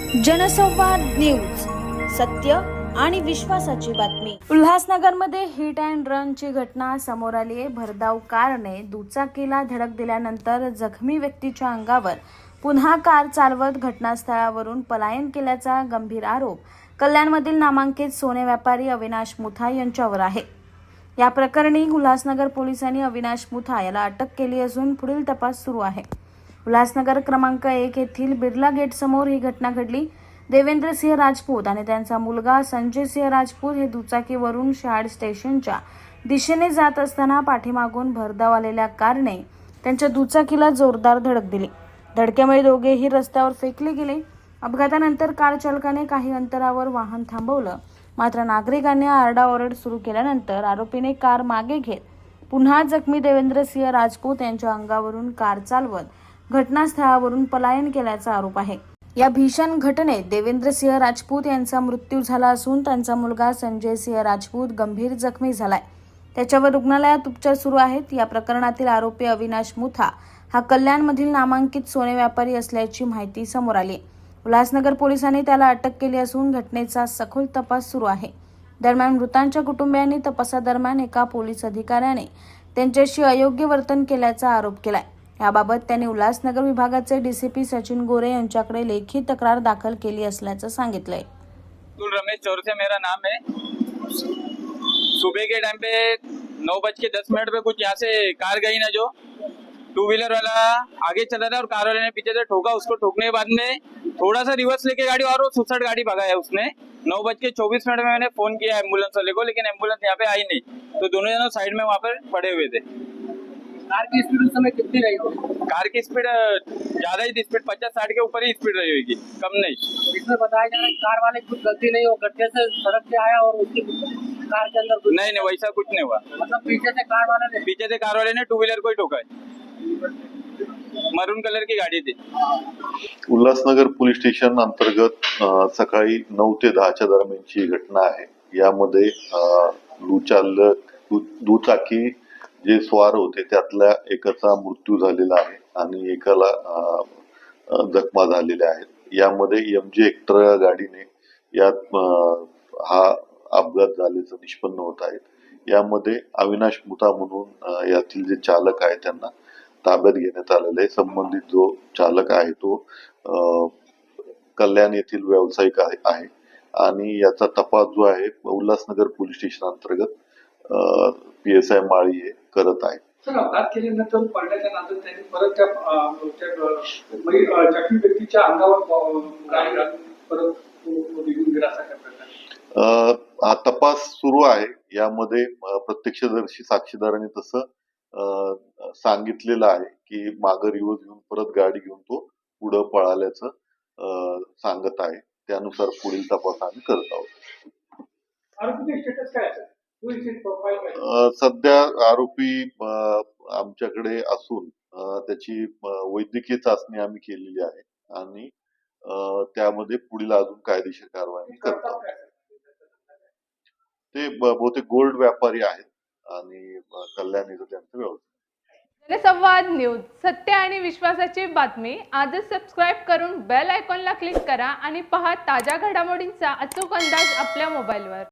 जनसंवाद न्यूज, सत्य आणि विश्वासाची बातमी। उल्हासनगरमध्ये हिट अँड रनची घटना समोर आली आहे। भरधाव कारने दुचाकीला धडक दिल्यानंतर जखमी व्यक्तीच्या अंगावर पुन्हा कार चालवत घटनास्थळावरून पलायन केल्याचा गंभीर आरोप कल्याणमधील नामांकित सोने व्यापारी अविनाश मुथा यांच्यावर आहे। या प्रकरणी उल्हासनगर पोलिसांनी अविनाश मुथा याला अटक केली असून पुढील तपास सुरू आहे। उल्हासनगर क्रमांक 1 येथील बिर्ला गेट समोर ही घटना घडली। देवेंद्र सिंह राजपूत आणि त्यांचा मुलगा संजय सिंह राजपूत हे दुचाकीवरून शहाड स्टेशनच्या दिशेने जात असताना पाठीमागून भरधाव आलेल्या कारने त्यांच्या दुचाकीला जोरदार धडक दिली। धडकेमुळे दोघेही रस्त्यावर फेकले गेले। अपघातानंतर कार चालकाने काही अंतरावर वाहन थांबवलं, मात्र नागरिकांनी आरडाओरड सुरू केल्यानंतर आरोपीने कार मागे घेत पुन्हा जखमी देवेंद्र सिंह राजपूत यांच्या अंगावरून कार चालवत घटनास्थळावरून पलायन केल्याचा आरोप आहे। या भीषण घटनेत देवेंद्र सिंह राजपूत यांचा मृत्यू झाला असून त्यांचा मुलगा संजय सिंह राजपूत गंभीर जखमी झालाय। त्याच्यावर रुग्णालयात उपचार सुरू आहेत। या प्रकरणातील आरोपी अविनाश मुथा हा कल्याणमधील नामांकित सोने व्यापारी असल्याची माहिती समोर आली। उल्हासनगर पोलिसांनी त्याला अटक केली असून घटनेचा सखोल तपास सुरू आहे। दरम्यान मृतांच्या कुटुंबियांनी तपासादरम्यान एका पोलीस अधिकाऱ्याने त्यांच्याशी अयोग्य वर्तन केल्याचा आरोप केलाय। याबाबत त्यांनी उल्हासनगर विभागाचे डीसीपी सचिन गोरे यांच्याकडे लेखी तक्रार दाखल केली असल्याचं सांगितलंय। रमेश चौरसिया मेरा नाम है। सुबह के टाइम पे 9:10 पे कुछ यहाँ से कार गई ना, जो टू व्हीलर वाला आगे चला था और कार वाले ने पीछे से ठोका। उसको ठोकने के बाद में थोड़ा सा रिवर्स लेके गाड़ी और वो सुसट गाड़ी भगाया उसने। 9:24 में मैंने फोन किया एम्बुलेंस वाले को, लेकिन एम्बुलेंस यहाँ पे आई नहीं, तो दोनों जनों साइड में वहाँ पर पड़े हुए थे। कार की स्पीड उस समय कितनी रही होगी? कार की स्पीड ज्यादा ही थी, स्पीड 50-60 के ऊपर ही स्पीड रही होगी, कम नहीं। इसमें बताया जा रहा है कार वाले की कुछ गलती नहीं हो, गड्ढे से सड़क पे आया और उसकी कार के अंदर कुछ नहीं, वैसा कुछ नहीं हुआ। मतलब पीछे से कार वाले ने टू व्हीलर को ही ठोका है। मरून कलर की गाड़ी थी। उल्हासनगर पोलीस स्टेशन अंतर्गत सकाळी 9 ते 10च्या दरम्यानची घटना आहे। यामध्ये दुचाकी जे स्वार होते त्यातल्या एकाचा मृत्यू झालेला आहे आणि एकाला जखमा झालेल्या आहेत। यामध्ये एमजी हेक्टर गाडीने यात हा अपघात झाल्याचं निष्पन्न होत आहे। यामध्ये अविनाश मुथा म्हणून यातील जे चालक आहे त्यांना ताब्यात घेण्यात आलेलं आहे। संबंधित जो चालक आहे तो कल्याण येथील व्यावसायिक आहे आणि याचा तपास जो आहे उल्हासनगर पोलीस स्टेशन अंतर्गत PSI माळी हे करत आहे। सर, अपघात केल्यानंतर पडल्याच्या नंतर त्यांनी परत त्या जखमी व्यक्तीच्या अंगावर गाडी घालून परत निघून गेला असा प्रकार हा तपास सुरू आहे। यामध्ये प्रत्यक्षदर्शी साक्षीदारांनी तसं सांगितलेलं आहे की मागे रिवर्स घेऊन परत गाडी घेऊन तो पुढे पळाल्याचं सांगत आहे। त्यानुसार पुढील तपास आम्ही करत आहोत। आरोपीचे स्टेटस काय असेल? सध्या आरोपी आमच्याकडे असून त्याची वैद्यकीय चाचणी आम्ही केलेली आहे आणि त्यामध्ये पुढील अजून कायदेशीर कारवाई करत आहोत। ते बहुतेक गोल्ड व्यापारी आहेत आणि कल्याण येथे त्यांचा व्यवसाय। जनसंवाद न्यूज, सत्य आणि विश्वासाची बातमी। आजच सबस्क्राईब करून बेल आयकॉनला क्लिक करा आणि पहा ताज्या घडामोडींचा अचूक अंदाज आपल्या मोबाईलवर।